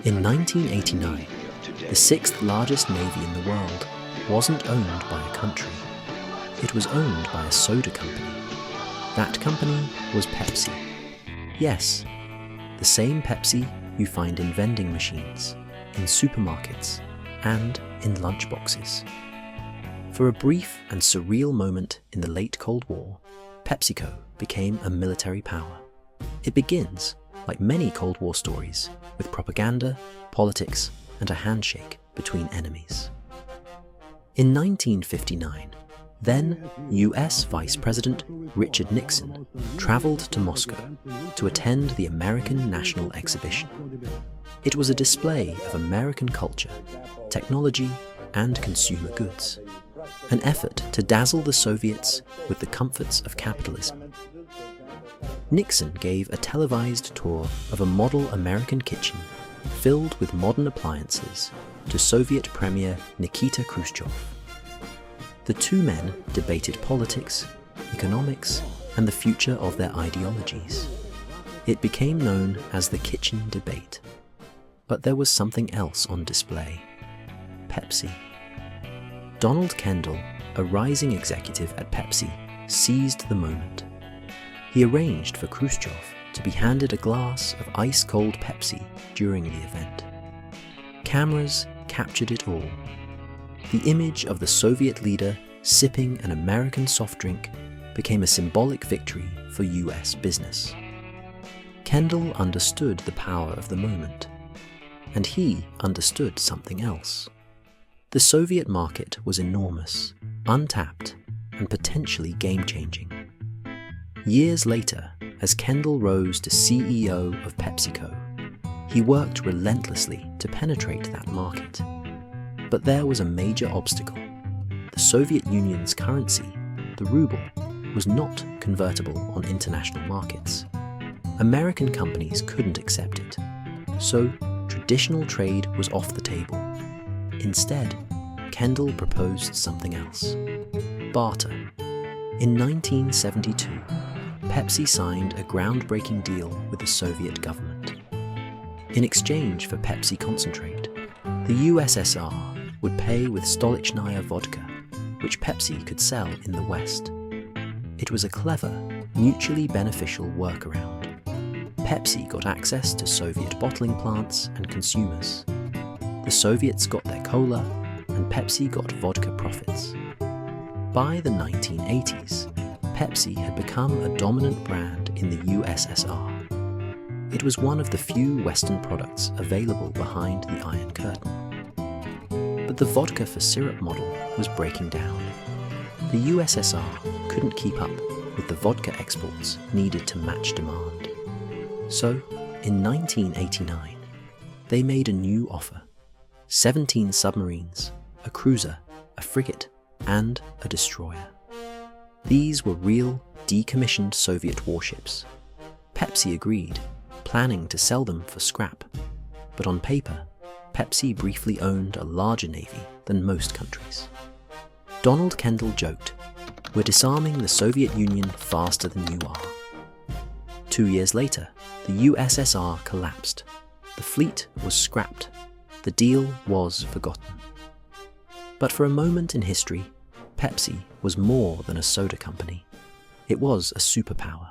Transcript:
In 1989, the sixth largest navy in the world wasn't owned by a country. It was owned by a soda company. That company was Pepsi. Yes, the same Pepsi you find in vending machines, in supermarkets, and in lunchboxes. For a brief and surreal moment in the late Cold War, PepsiCo became a military power. It begins, like many Cold War stories, with propaganda, politics, and a handshake between enemies. In 1959, then US Vice President Richard Nixon traveled to Moscow to attend the American National Exhibition. It was a display of American culture, technology, and consumer goods, an effort to dazzle the Soviets with the comforts of capitalism. Nixon gave a televised tour of a model American kitchen filled with modern appliances to Soviet Premier Nikita Khrushchev. The two men debated politics, economics, and the future of their ideologies. It became known as the kitchen debate. But there was something else on display: Pepsi. Donald Kendall, a rising executive at Pepsi, seized the moment. He arranged for Khrushchev to be handed a glass of ice-cold Pepsi during the event. Cameras captured it all. The image of the Soviet leader sipping an American soft drink became a symbolic victory for US business. Kendall understood the power of the moment, and he understood something else. The Soviet market was enormous, untapped, and potentially game-changing. Years later, as Kendall rose to CEO of PepsiCo, he worked relentlessly to penetrate that market. But there was a major obstacle. The Soviet Union's currency, the ruble, was not convertible on international markets. American companies couldn't accept it, so traditional trade was off the table. Instead, Kendall proposed something else: barter. In 1972, Pepsi signed a groundbreaking deal with the Soviet government. In exchange for Pepsi concentrate, the USSR would pay with Stolichnaya vodka, which Pepsi could sell in the West. It was a clever, mutually beneficial workaround. Pepsi got access to Soviet bottling plants and consumers. The Soviets got their cola, and Pepsi got vodka profits. By the 1980s, Pepsi had become a dominant brand in the USSR. It was one of the few Western products available behind the Iron Curtain. But the vodka for syrup model was breaking down. The USSR couldn't keep up with the vodka exports needed to match demand. So, in 1989, they made a new offer: 17 submarines, a cruiser, a frigate, and a destroyer. These were real, decommissioned Soviet warships. Pepsi agreed, planning to sell them for scrap. But on paper, Pepsi briefly owned a larger navy than most countries. Donald Kendall joked, "We're disarming the Soviet Union faster than you are." 2 years later, the USSR collapsed. The fleet was scrapped. The deal was forgotten. But for a moment in history, Pepsi was more than a soda company. It was a superpower.